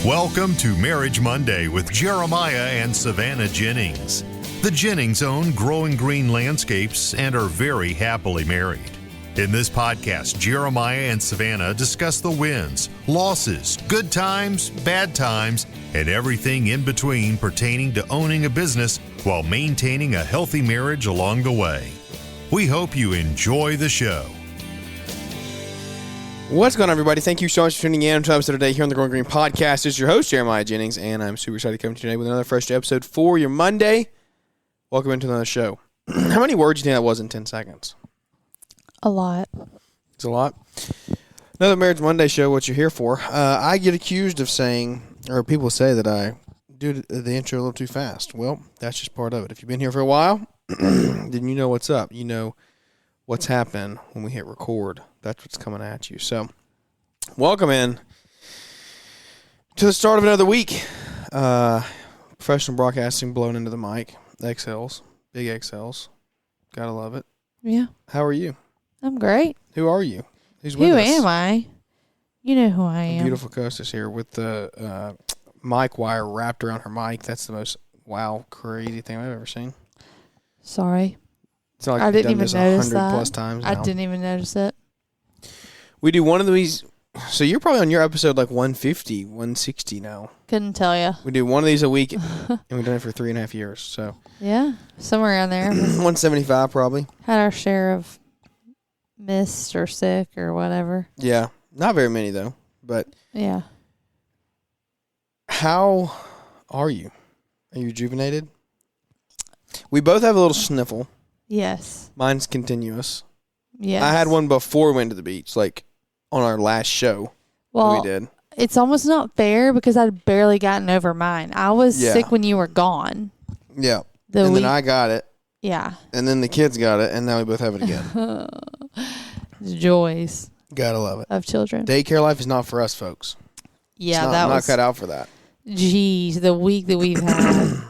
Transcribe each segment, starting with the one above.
Welcome to Marriage Monday with Jeremiah and Savannah Jennings. The Jennings own Growing Green Landscapes and are very happily married. In this podcast, Jeremiah and Savannah discuss the wins, losses, good times, bad times, and everything in between pertaining to owning a business while maintaining a healthy marriage along the way. We hope you enjoy the show. What's going on, everybody? Thank you so much for tuning in to episode today here on the Growing Green Podcast. This is your host, Jeremiah Jennings, and I'm super excited to come to you today with another fresh episode for your Monday. Welcome into another show. How many words do you think that was in 10 seconds? A lot. It's a lot. Another Marriage Monday show, what you're here for. I get accused of saying, or people say that I do the intro a little too fast. Well, that's just part of it. If you've been here for a while, then you know what's up. You know what's happening when we hit record. That's what's coming at you. So, welcome in to the start of another week. Professional broadcasting blown into the mic. XLs. Big XLs. Gotta love it. Yeah. How are you? I'm great. Who are you? Who's with us? Who am I? You know who I am. Beautiful Costas here with the mic wire wrapped around her mic. That's the most crazy thing I've ever seen. Sorry. It's not like I didn't even notice 100 that. plus times now. I didn't even notice it. We do one of these. So you're probably on your episode like 150, 160 now. Couldn't tell you. We do one of these a week, and we've done it for 3.5 years. So Yeah, somewhere around there. 175 probably. Had our share of missed or sick or whatever. Yeah, not very many though. But Yeah. how are you? Are you rejuvenated? We both have a little sniffle. Yes. Mine's continuous. Yes. I had one before we went to the beach, like on our last show Well, that we did. it's almost not fair because I'd barely gotten over mine. I was sick when you were gone. Yeah. Then I got it. Yeah. And then the kids got it, and now we both have it again. The joys Gotta love it. of children. Daycare life is not for us, folks. Yeah, I'm that not was cut out for that. Geez, the week that we've had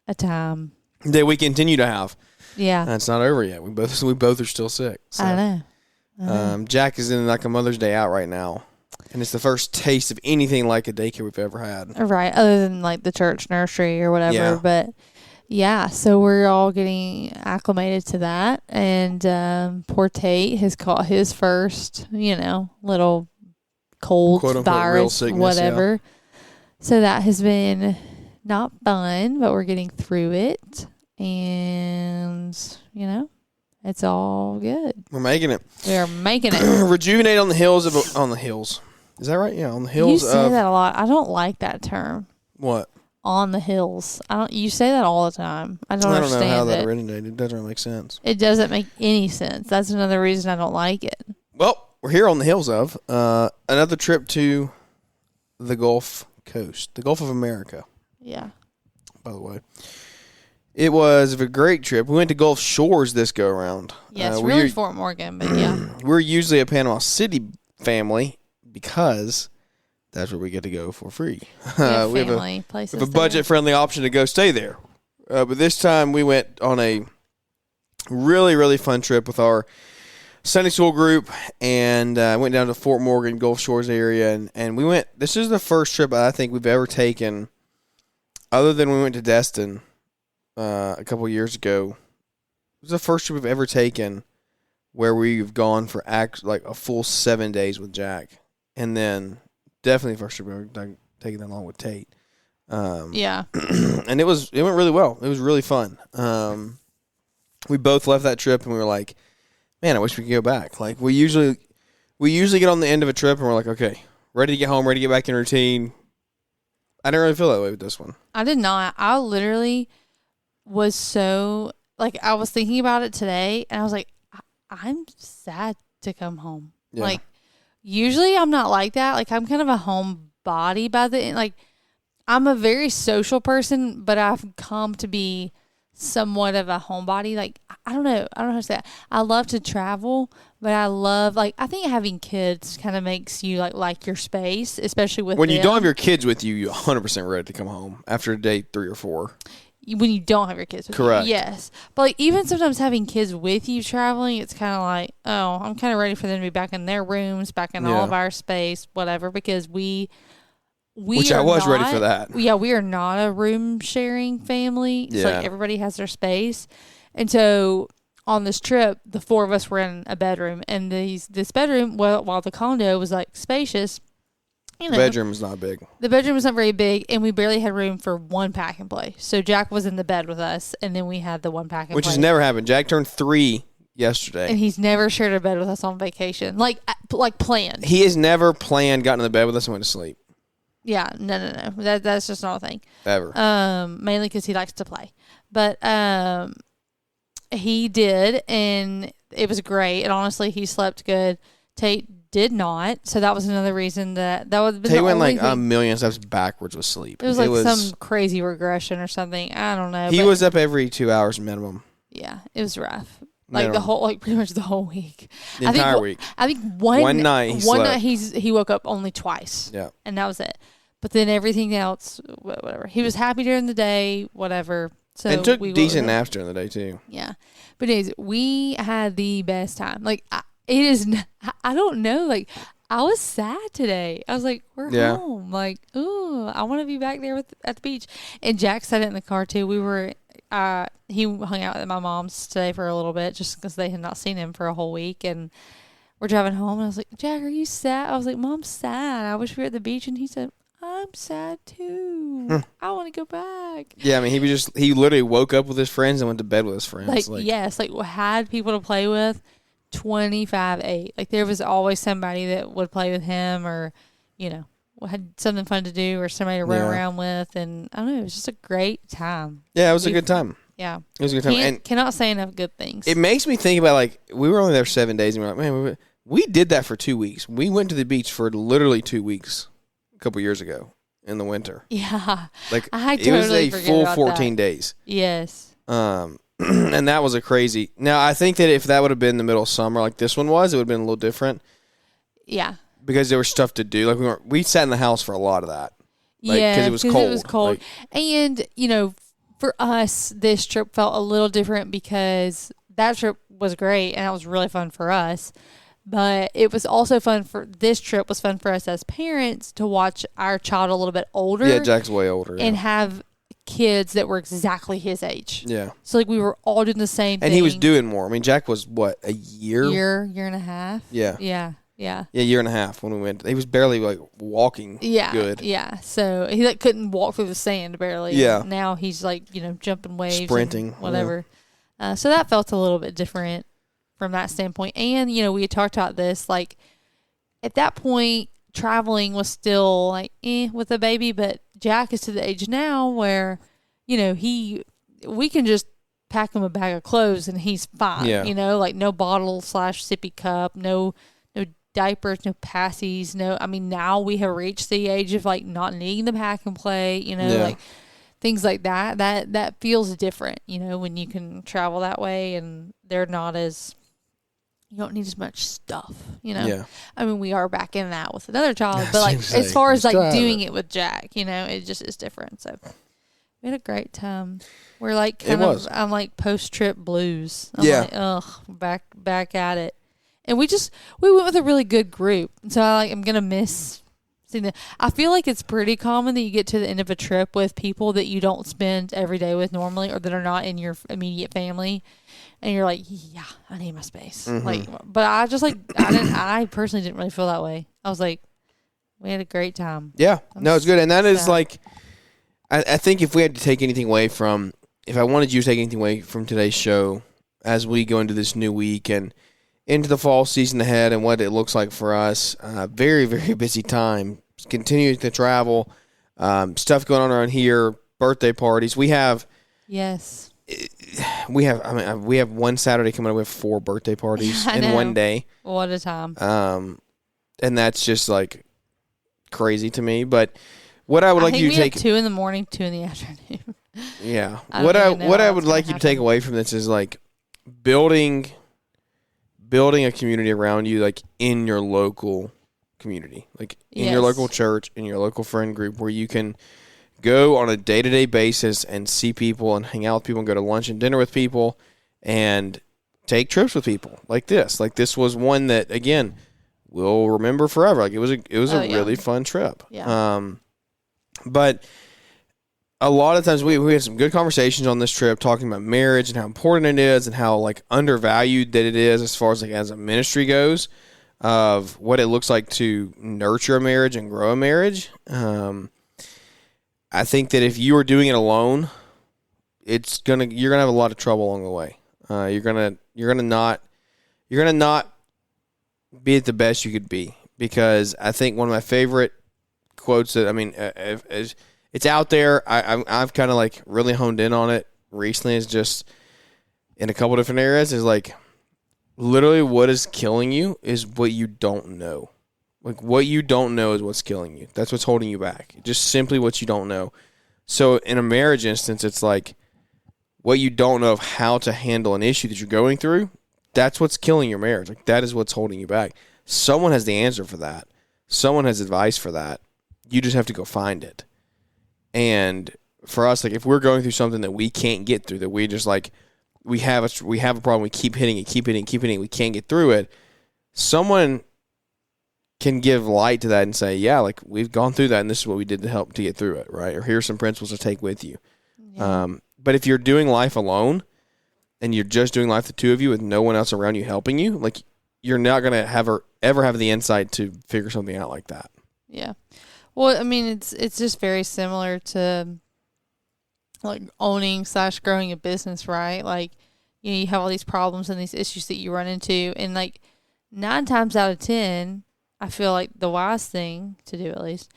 a time. That we continue to have. Yeah. And it's not over yet. We both are still sick. So. I know. Jack is in like a Mother's Day out right now, and it's the first taste of anything like a daycare we've ever had. Right, other than like the church nursery or whatever. Yeah. But yeah, so we're all getting acclimated to that. And poor Tate has caught his first, little cold Quote, unquote, virus, real sickness, whatever. Yeah. So that has been not fun, but we're getting through it. And, it's all good. We're making it. We are making it. Rejuvenate on the hills. Is that right? Yeah, on the hills. You say that a lot. I don't like that term. What? On the hills. You say that all the time. I don't understand know how it. that originated. It doesn't really make sense. It doesn't make any sense. That's another reason I don't like it. Well, we're here on the hills of another trip to the Gulf Coast, the Gulf of America. Yeah. By the way, it was a great trip. We went to Gulf Shores this go around. Yeah, it's really Fort Morgan, but yeah. We're usually a Panama City family because that's where we get to go for free. We have places a budget-friendly option to go stay there. But this time we went on a really, really fun trip with our Sunday school group and went down to Fort Morgan, Gulf Shores area. And we went, this is the first trip I think we've ever taken, other than we went to Destin a couple of years ago. It was the first trip we've ever taken where we've gone for like a full 7 days with Jack. And then definitely the first trip we've ever taken that long with Tate. Yeah. And it went really well. It was really fun. We both left that trip and we were like, man, I wish we could go back. Like we usually get on the end of a trip and we're like, okay, ready to get home, ready to get back in routine. I didn't really feel that way with this one. I did not. I literally was so, I was thinking about it today and I was like, I'm sad to come home. Yeah. Usually I'm not like that. I'm kind of a homebody by the end. I'm a very social person, but I've come to be somewhat of a homebody. I don't know how to say that. I love to travel, but I love, I think having kids kind of makes you like your space, especially with when them. You don't have your kids with you, you're 100% ready to come home after day 3 or 4. When you don't have your kids with Correct. you. Yes. But even sometimes having kids with you traveling, it's kind of like, oh, I'm kind of ready for them to be back in their rooms, back in all of our space, whatever, because we Which I was ready for that. Yeah, we are not a room sharing family. It's Yeah. like everybody has their space. And so on this trip, the 4 of us were in a bedroom. And this bedroom, while the condo was like spacious, The bedroom is not big. The bedroom was not very big, and we barely had room for one pack and play. So Jack was in the bed with us, and then we had the one pack and play. Which has never happened. Jack turned 3 yesterday. And he's never shared a bed with us on vacation. Like planned. He has never planned, gotten in the bed with us, and went to sleep. Yeah, no. That's just not a thing. Ever. Mainly because he likes to play. But he did, and it was great. And honestly, he slept good. Tate did not, so that was another reason that would have been Tate the went only like thing. a million steps backwards with sleep. It was like some crazy regression or something. I don't know. He was up every 2 hours minimum. Yeah, it was rough. Pretty much the whole week. The entire week. I think one night he woke up only twice. Yeah. And that was it. But then everything else, whatever. He was happy during the day, whatever. So and took decent naps during the day too. Yeah. But anyways, we had the best time. Like, I don't know. Like, I was sad today. I was like, we're home. Like, ooh, I want to be back there at the beach. And Jack said it in the car too. He hung out at my mom's today for a little bit just because they had not seen him for a whole week. And we're driving home, and I was like, Jack, are you sad? I was like, Mom's sad. I wish we were at the beach. And he said, I'm sad too. I want to go back. Yeah, I mean, he literally woke up with his friends and went to bed with his friends. Yes, had people to play with 25/8. Like, there was always somebody that would play with him, or, had something fun to do, or somebody to run around with. And I don't know, it was just a great time. Yeah, it was a good time. Yeah. It was a good time. And cannot say enough good things. It makes me think about, like, we were only there 7 days, and we were like, man, we did that for 2 weeks. We went to the beach for literally 2 weeks a couple years ago in the winter. Yeah. Like, I totally it was a full about 14 that. days. Yes. And that was a crazy. Now, I think that if that would have been the middle of summer like this one was, it would have been a little different. Yeah. Because there was stuff to do. Like, we sat in the house for a lot of that. Like, yeah. Because it was cold. It was cold. Like, and, for us, this trip felt a little different because that trip was great and it was really fun for us. But it was also this trip was fun for us as parents to watch our child a little bit older. Yeah, Jack's way older. And have kids that were exactly his age. Yeah. So, like, we were all doing the same thing. And he was doing more. I mean, Jack was, what, a year? Year and a half? Yeah. Yeah. Yeah, year and a half when we went. He was barely, like, walking good. Yeah. So, he couldn't walk through the sand barely. Yeah. Now he's, like, jumping waves. Sprinting. Whatever. Yeah. So, that felt a little bit different from that standpoint. And, we had talked about this, like, at that point, traveling was still, like, with a baby. But Jack is to the age now where, we can just pack him a bag of clothes and he's fine. Yeah. Like, no bottle / sippy cup, no diapers, no passies, now we have reached the age of, like, not needing the pack and play, like things like that feels different, when you can travel that way and they're not as, you don't need as much stuff, Yeah. I mean, we are back in that with another child, but, like, as far as, like, doing it with Jack, it just is different. So we had a great time. We're, like, I'm like post-trip blues. I'm like, ugh, back at it. And we went with a really good group. So I'm going to miss seeing them. I feel like it's pretty common that you get to the end of a trip with people that you don't spend every day with normally, or that are not in your immediate family. And you're like, yeah, I need my space. Mm-hmm. Like, but I personally didn't really feel that way. I was like, we had a great time. Yeah. No, it's good. And that is, like, I think if we had to take anything away from, if I wanted you to take anything away from today's show as we go into this new week and into the fall season ahead and what it looks like for us, very, very busy time. Continuing to travel, stuff going on around here, birthday parties. We have one Saturday coming up. We have 4 birthday parties in one day. What a time. And that's just, like, crazy to me. But what I would like you to take 2 in the morning, 2 in the afternoon. Yeah. What I would like you to take away from this is, like, building a community around you, like, in your local community, like in your local church, in your local friend group, where you can go on a day-to-day basis and see people and hang out with people and go to lunch and dinner with people and take trips with people like this. Like, this was one that, again, we'll remember forever. Like, it was a really fun trip. Yeah. But a lot of times we had some good conversations on this trip talking about marriage and how important it is and how like undervalued that it is as far as like as a ministry goes, of what it looks like to nurture a marriage and grow a marriage. I think that if you are doing it alone, you're gonna have a lot of trouble along the way. You're gonna not be at the best you could be, because I think one of my favorite quotes that it's out there. I've kind of like really honed in on it recently. Is just in a couple different areas. Is like literally what is killing you is what you don't know. Like what you don't know is what's killing you. That's what's holding you back. Just simply what you don't know. So in a marriage instance, it's like what you don't know of how to handle an issue that you're going through. That's what's killing your marriage. Like that is what's holding you back. Someone has the answer for that. Someone has advice for that. You just have to go find it. And for us, like if we're going through something that we can't get through, that we just like we have a problem, we keep hitting it, we can't get through it. Someone can give light to that and say, yeah, like we've gone through that and this is what we did to help to get through it, right? Or here's some principles to take with you. Yeah. But if you're doing life alone and you're just doing life the two of you with no one else around you helping you, like you're not going to ever have the insight to figure something out like that. Yeah. Well, I mean, it's just very similar to like owning / growing a business, right? Like, you know, you have all these problems and these issues that you run into, and like 9 times out of 10, I feel like the wise thing to do, at least,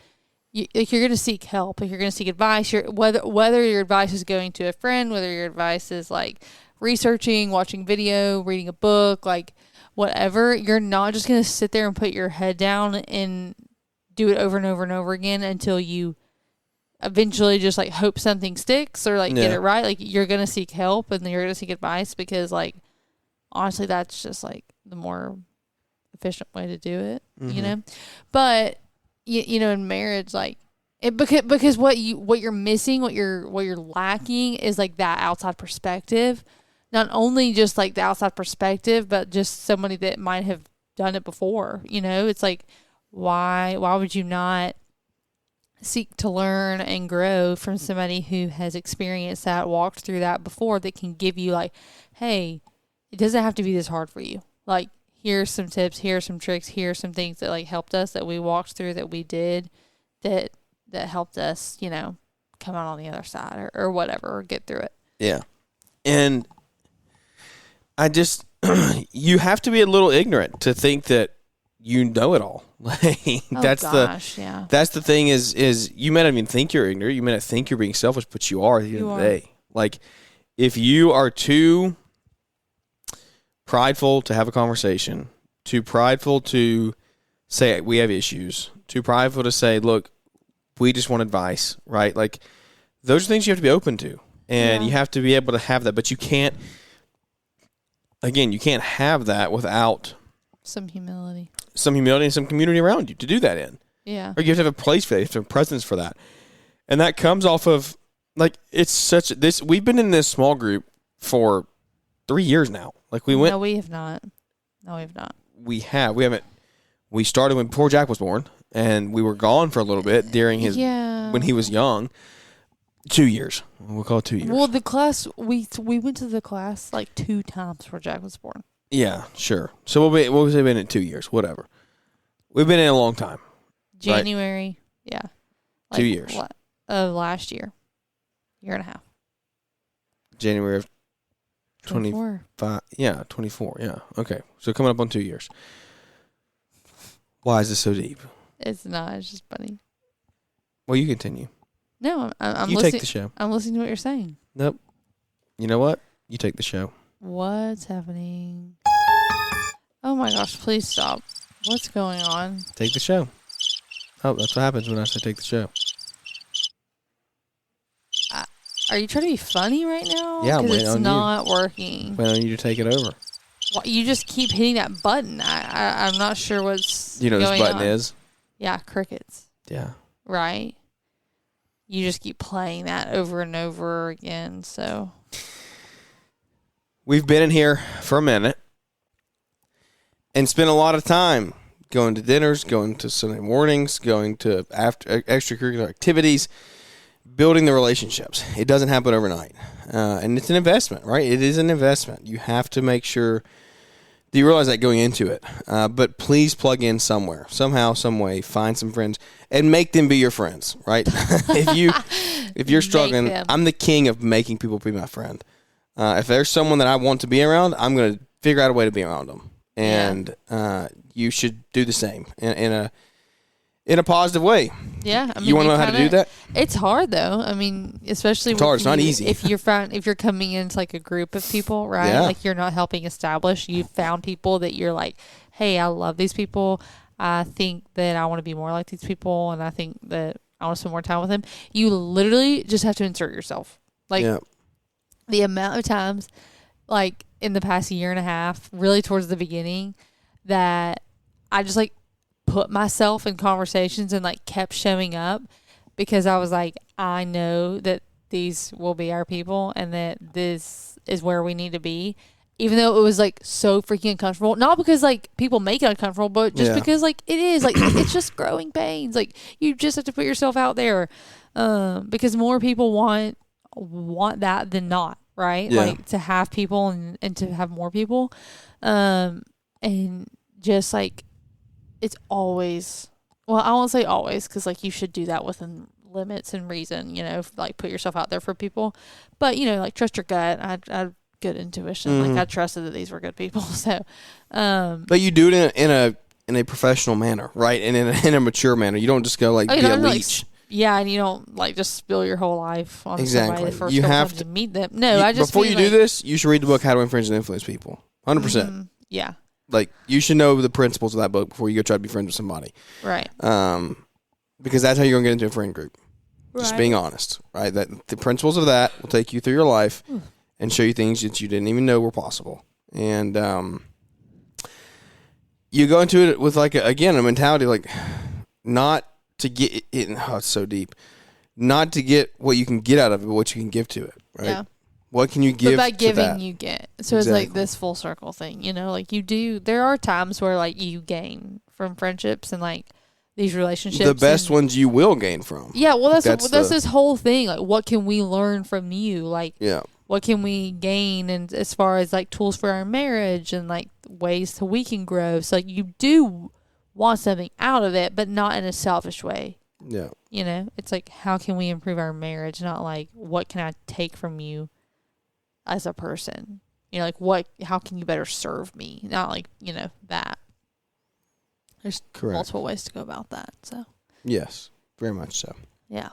you're going to seek help. Like you're going to seek advice. Whether your advice is going to a friend, whether your advice is like researching, watching video, reading a book, like whatever, you're not just going to sit there and put your head down and do it over and over and over again until you eventually just like hope something sticks or like get it right. Like you're going to seek help and you're going to seek advice, because like honestly, that's just like the more efficient way to do it, you know? But you know, in marriage, like because what you're missing, what you're lacking is like that outside perspective. Not only just like the outside perspective, but just somebody that might have done it before. You know, it's like why would you not seek to learn and grow from somebody who has experienced that, walked through that before, that can give you like, hey, it doesn't have to be this hard for you. Like, here's some tips, here's some tricks, here's some things that like helped us, that we walked through, that we did, that helped us, you know, come out on the other side or whatever, or get through it. Yeah. And I just, you have to be a little ignorant to think that you know it all. Like that's the thing is you may not even think you're ignorant. You may not think you're being selfish, but you are at the end of the day. Like if you are too prideful to have a conversation, too prideful to say we have issues, too prideful to say, look, we just want advice, right? Like those are things you have to be open to, and you have to be able to have that, but you can't have that without some humility and some community around you to do that in. Yeah. Or you have to have a place for that. You have to have a presence for that. And that comes off of, like, we've been in this small group for 3 years now. Like, No, we have not. We haven't. We started before Jack was born, and we were gone for a little bit during when he was young. 2 years. We'll call it 2 years. Well, the class, we went to the class like 2 times before Jack was born. Yeah, sure. So we'll say been in 2 years, whatever. We've been in a long time. January, right? yeah. Like 2 years. Last year. Year and a half. January of 24. 24, yeah. Okay, so coming up on 2 years. Why is this so deep? It's not, it's just funny. Well, you continue. No, I'm you listening. Take the show. I'm listening to what you're saying. Nope. You know what? You take the show. What's happening? Oh my gosh, please stop. What's going on? Take the show. Oh, that's what happens when I say take the show. Are you trying to be funny right now? Yeah, I'm waiting on you. It's not working. Waiting on you to take it over. Well, you just keep hitting that button. I'm not sure what's You know what going this button on. is? Yeah, crickets. Yeah. Right? You just keep playing that over and over again, so... We've been in here for a minute and spent a lot of time going to dinners, going to Sunday mornings, going to extracurricular activities, building the relationships. It doesn't happen overnight. And it's an investment, right? It is an investment. You have to make sure that you realize that going into it. But please plug in somewhere, somehow, some way, find some friends and make them be your friends, right? if you're struggling, I'm the king of making people be my friend. If there's someone that I want to be around, I'm going to figure out a way to be around them. And you should do the same in a positive way. Yeah, I mean, you want to know how to do that? It's hard though. I mean, especially it's hard. It's not easy. If you're coming into like a group of people, right? Yeah. Like you're not helping establish. You've found people that you're like, hey, I love these people. I think that I want to be more like these people, and I think that I want to spend more time with them. You literally just have to insert yourself. Like the amount of times, like in the past year and a half, really towards the beginning, that I just like put myself in conversations and like kept showing up because I was like, I know that these will be our people and that this is where we need to be, even though it was like so freaking uncomfortable. Not because like people make it uncomfortable, but just because like it is like it's just growing pains. Like you just have to put yourself out there because more people want that than not, right? Like to have people and to have more people and just like it's always, well, I won't say always because, like, you should do that within limits and reason, you know, like put yourself out there for people. But, you know, like trust your gut. I had good intuition. Like I trusted that these were good people. So, but you do it in a professional manner, right? And in a mature manner. You don't just go like be a leech. And you don't like just spill your whole life on somebody the first you couple have times to you meet them. No, I just before you do this, you should read the book How to Influence and Influence People. 100%. Yeah. Like, you should know the principles of that book before you go try to be friends with somebody. Right. Because that's how you're going to get into a friend group. Just being honest, right? That the principles of that will take you through your life and show you things that you didn't even know were possible. And you go into it with, like, a mentality, like, not to get it, it's so deep. Not to get what you can get out of it, but what you can give to it, right? Yeah. What can you give? But by giving, you get. So it's like this full circle thing, you know. Like you do. There are times where like you gain from friendships and like these relationships. The best ones you will gain from. Yeah, well, that's this whole thing. Like, what can we learn from you? Like, what can we gain? And as far as like tools for our marriage and like ways that we can grow. So like you do want something out of it, but not in a selfish way. Yeah. You know, it's like how can we improve our marriage? Not like what can I take from you as a person, you know, like how can you better serve me? Not like, you know, that. There's multiple ways to go about that. So yes, very much so. Yeah.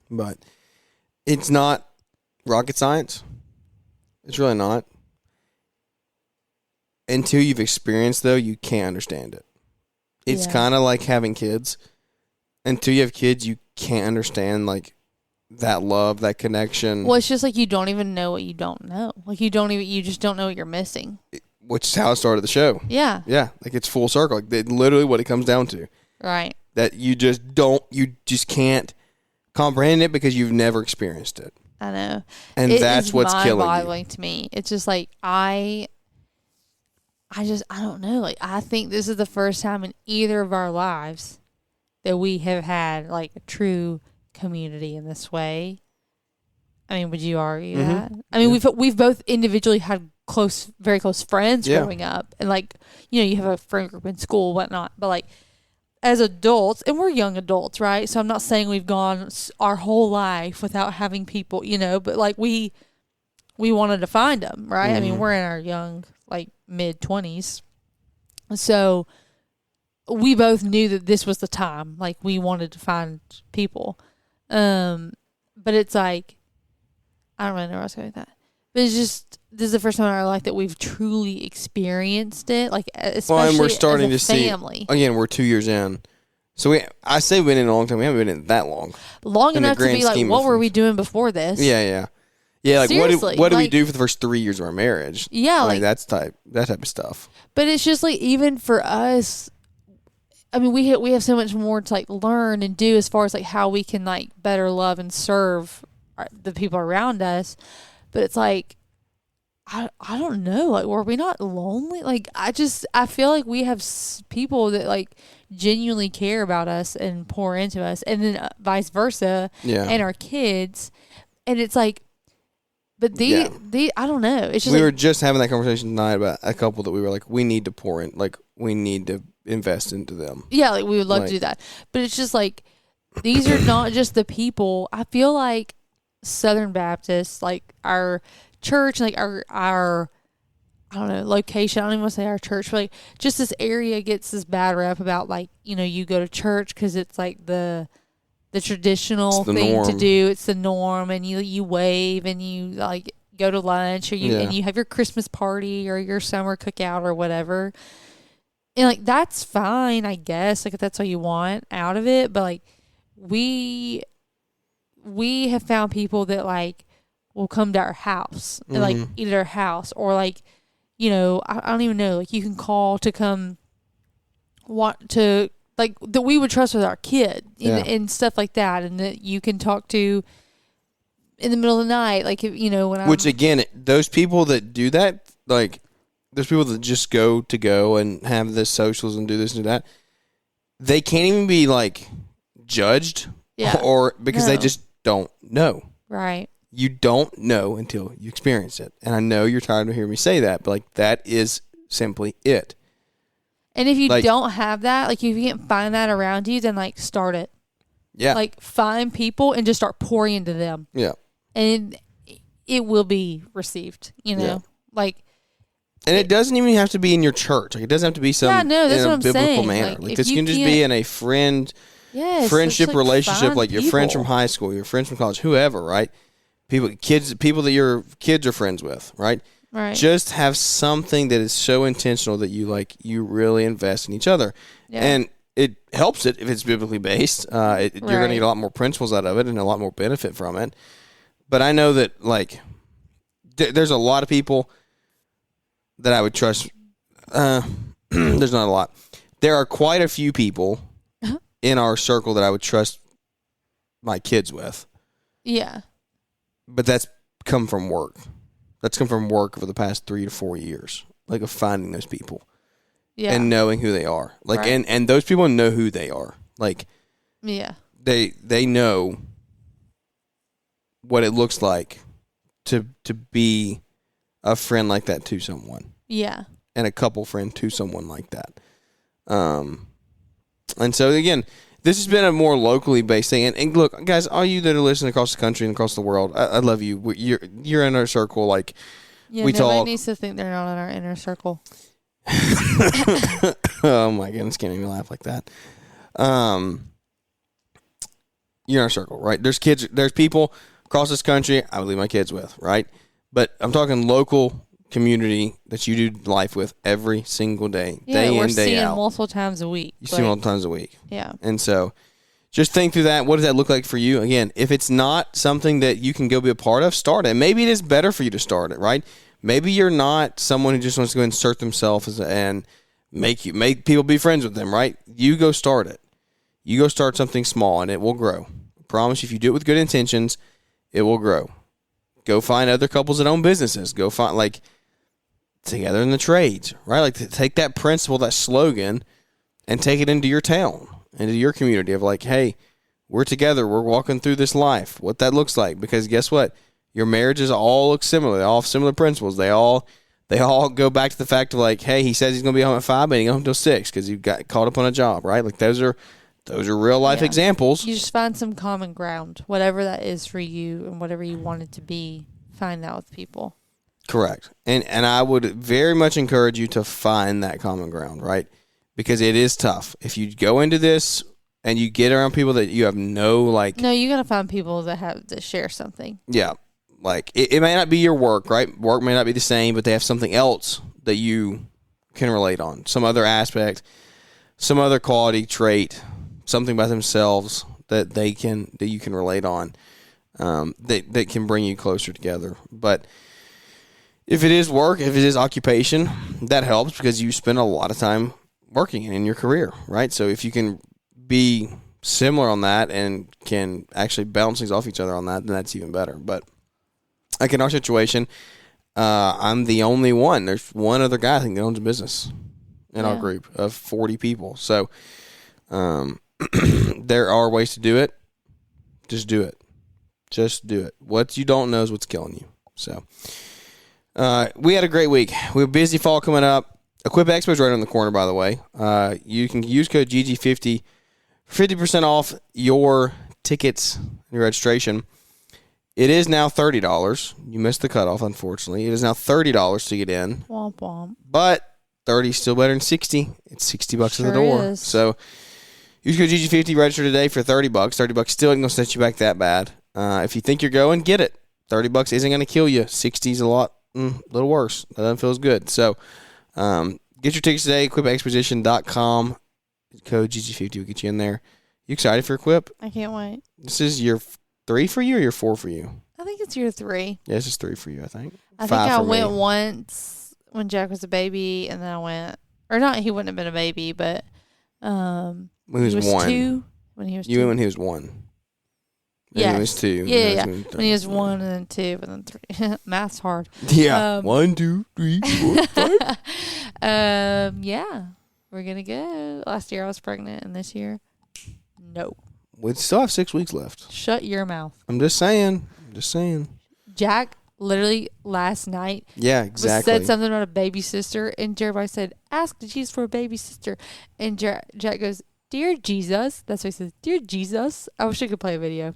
But it's not rocket science. It's really not. Until you've experienced, though, you can't understand it. It's kind of like having kids. Until you have kids, you can't understand, like, that love, that connection. Well, it's just like you don't even know what you don't know. Like you just don't know what you're missing. Which is how it started the show. Yeah. Yeah. Like it's full circle. Like literally what it comes down to. Right. That you just can't comprehend it because you've never experienced it. I know. And that's what's killing you. It's mind-boggling to me. It's just like I don't know. Like I think this is the first time in either of our lives that we have had like a true community in this way. I mean, would you argue that? I mean, we've both individually had very close friends growing up, and like, you know, you have a friend group in school, whatnot. But like, as adults, and we're young adults, right? So I'm not saying we've gone our whole life without having people, you know. But like, we wanted to find them, right? I mean, we're in our young, like mid-20s, so we both knew that this was the time. Like, we wanted to find people. But it's like, I don't really know where I was going with that. But it's just, this is the first time in our life that we've truly experienced it. Like, especially and we're starting as a family. Again, we're 2 years in. So I say we've been in a long time. We haven't been in that long. Long enough to be like, what were we doing before this? Yeah. Yeah, like seriously, what do we do for the first 3 years of our marriage? Yeah. Like that type of stuff. But it's just like, even for us, I mean, we have so much more to like learn and do as far as like how we can like better love and serve the people around us. But it's like, I don't know. Like, were we not lonely? Like, I feel like we have people that like genuinely care about us and pour into us, and then vice versa. Yeah. And our kids, and it's like, but the I don't know. It's just we like, were just having that conversation tonight about a couple that we were like, we need to pour in, like we need to invest into them. Yeah, like we would love to do that, but it's just like these are not just the people. I feel like Southern Baptists, like our church, like our I don't know, location, I don't even want to say our church, but like just this area gets this bad rep about like, you know, you go to church because it's like the traditional thing to do. It's the norm, and you wave and you like go to lunch, or and you have your Christmas party or your summer cookout or whatever. And like that's fine, I guess, like if that's what you want out of it, but like we have found people that like will come to our house and like eat at our house, or like, you know, I don't even know, like you can call to come want to, like, that we would trust with our kid and stuff like that, and that you can talk to in the middle of the night, like, if, you know, when Which again, those people that do that, like those people that just go and have the socials and do this and do that, they can't even be like judged or because they just don't know. Right. You don't know until you experience it. And I know you're tired of hearing me say that, but like that is simply it. And if you don't have that, like if you can't find that around you, then like start it. Yeah. Like find people and just start pouring into them. Yeah. And it will be received, you know? Yeah. Like, and it doesn't even have to be in your church. Like it doesn't have to be some that's in a what I'm biblical saying. manner. Like this can just be in a friendship relationship, like your friends from high school, your friends from college, whoever, right? People that your kids are friends with, right? Right. Just have something that is so intentional that you really invest in each other. Yeah. And it helps it if it's biblically based. You're going to get a lot more principles out of it and a lot more benefit from it. But I know that like there's a lot of people that I would trust. There's not a lot. There are quite a few people in our circle that I would trust my kids with. Yeah. But that's come from work. That's come from work over the past 3 to 4 years, like of finding those people, and knowing who they are. Like, and those people know who they are. Like, they know what it looks like to be a friend like that to someone. Yeah, and a couple friend to someone like that. And so again, this has been a more locally based thing. And look, guys, all you that are listening across the country and across the world, I love you. You're in our circle. Like, we talk. Nobody needs to think they're not in our inner circle. Oh my goodness, can't even laugh like that. You're in our circle, right? There's kids. There's people across this country I would leave my kids with, right? But I'm talking local community that you do life with every single day, day in, day out. Multiple times a week. You see multiple times a week. Yeah. And so just think through that. What does that look like for you? Again, if it's not something that you can go be a part of, start it. Maybe it is better for you to start it, right? Maybe you're not someone who just wants to go insert themselves and make people be friends with them, right? You go start it. You go start something small and it will grow. I promise you, if you do it with good intentions, it will grow. Go find other couples that own businesses. Go find, like, together in the trades, right? Like, to take that principle, that slogan, and take it into your town, into your community of like, hey, we're together, we're walking through this life, what that looks like. Because guess what? Your marriages all look similar. They all have similar principles. They all go back to the fact of like, hey, he says he's going to be home at 5, but he got home till 6 because he got caught up on a job, right? Like those are real life examples. You just find some common ground, whatever that is for you and whatever you want it to be. Find that with people. Correct. And I would very much encourage you to find that common ground, right? Because it is tough. If you go into this and you get around people that you have no you got to find people that share something. Yeah. Like it may not be your work, right? Work may not be the same, but they have something else that you can relate on. Some other aspect, some other quality trait, something about themselves that you can relate on. That can bring you closer together. But if it is work, if it is occupation, that helps because you spend a lot of time working in your career, right? So if you can be similar on that and can actually bounce things off each other on that, then that's even better. But like in our situation, I'm the only one. There's one other guy I think that owns a business in our group of 40 people. So there are ways to do it. Just do it. Just do it. What you don't know is what's killing you. So we had a great week. We have busy fall coming up. Equip Expo is right on the corner, by the way. You can use code GG50 for 50% off your tickets and your registration. It is now $30. You missed the cutoff, unfortunately. It is now $30 to get in. Womp womp. But 30 is still better than 60. It's $60 at the door. Is. So use code GG50, register today for $30. $30 still ain't going to set you back that bad. If you think you're going, get it. $30 isn't going to kill you. 60 is a little worse. That doesn't feel as good. So get your tickets today, equipexposition.com. Code GG50 will get you in there. You excited for Equip? I can't wait. This is year 3 for you or year 4 for you? I think it's year 3. Yeah, this is 3 for you, I think. I think I went once when Jack was a baby, and then I went, or not, he wouldn't have been a baby, but when he was 1. 2. When he was 2. You went when he was 1. Yeah. When he was 2. Yeah. When he was 1 and then 2 and then 3. Math's hard. Yeah. 1, 2, 3, 4, 5. Yeah. We're going to go. Last year I was pregnant, and this year, no. We still have 6 weeks left. Shut your mouth. I'm just saying. Jack literally last night exactly. said something about a baby sister, and Jeremiah said, ask Jesus for a baby sister. And Jack goes, Dear Jesus. That's what he says. Dear Jesus. I wish I could play a video.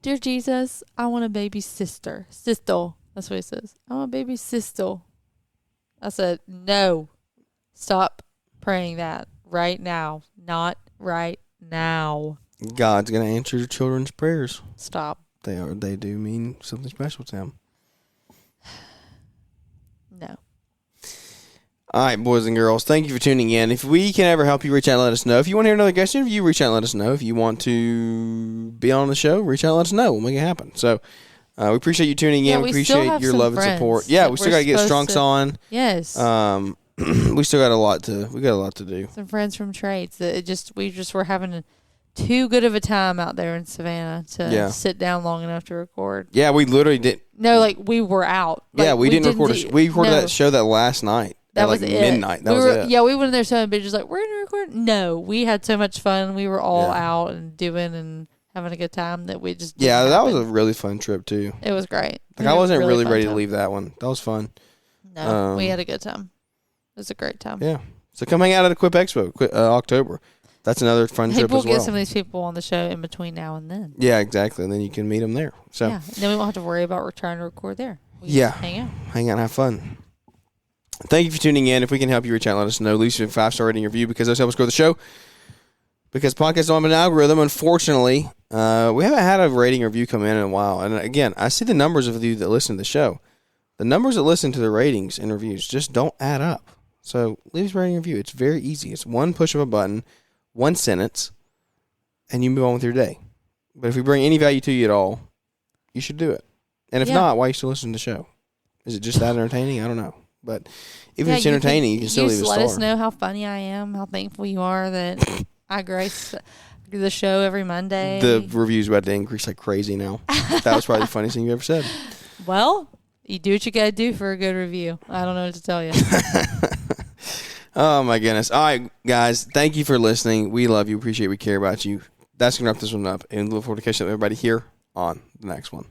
Dear Jesus, I want a baby sister. Sister. That's what he says. I want a baby sister. I said, no. Stop praying that right now. Not right now. God's going to answer your children's prayers. Stop. They do mean something special to them. No. All right, boys and girls, thank you for tuning in. If we can ever help you, reach out and let us know. If you want to hear another guest interview, reach out and let us know. If you want to be on the show, reach out and let us know. We'll make it happen. So we appreciate you tuning in. We appreciate your love and support. Yeah, we still got to get Strunks on. Yes. We still got a lot to do. Some friends from trades that we just were having too good of a time out there in Savannah to sit down long enough to record. Yeah, we literally did. No, like we were out. Like, we didn't record. We recorded that show that last night. That was midnight. That was it. Yeah, we went in there so bitches like, we're going to record. No, we had so much fun. We were all out and doing and having a good time that we just didn't that was a really fun trip too. It was great. Like I wasn't really ready to leave that one. That was fun. No, we had a good time. It was a great time. Yeah. So come hang out at Equip Expo, October. That's another fun trip as well. We'll get some of these people on the show in between now and then. Yeah, exactly. And then you can meet them there. So yeah, and then we won't have to worry about trying to record there. Hang out and have fun. Thank you for tuning in. If we can help you, reach out and let us know. Leave us a 5-star rating review because those help us grow the show. Because podcasts don't have an algorithm, unfortunately. We haven't had a rating review come in a while. And again, I see the numbers of you that listen to the show. The numbers that listen to the ratings and reviews just don't add up. So leave us a rating review. It's very easy. It's one push of a button, one sentence, and you move on with your day. But if we bring any value to you at all, you should do it. And if not, why are you still listening to the show? Is it just that entertaining? I don't know. But if it's entertaining, you can still leave a star. Let us know how funny I am, how thankful you are that I grace the show every Monday. The reviews about to increase like crazy now. That was probably the funniest thing you ever said. Well, you do what you got to do for a good review. I don't know what to tell you. Oh, my goodness. All right, guys. Thank you for listening. We love you. Appreciate we care about you. That's going to wrap this one up. And look forward to catching up with everybody here on the next one.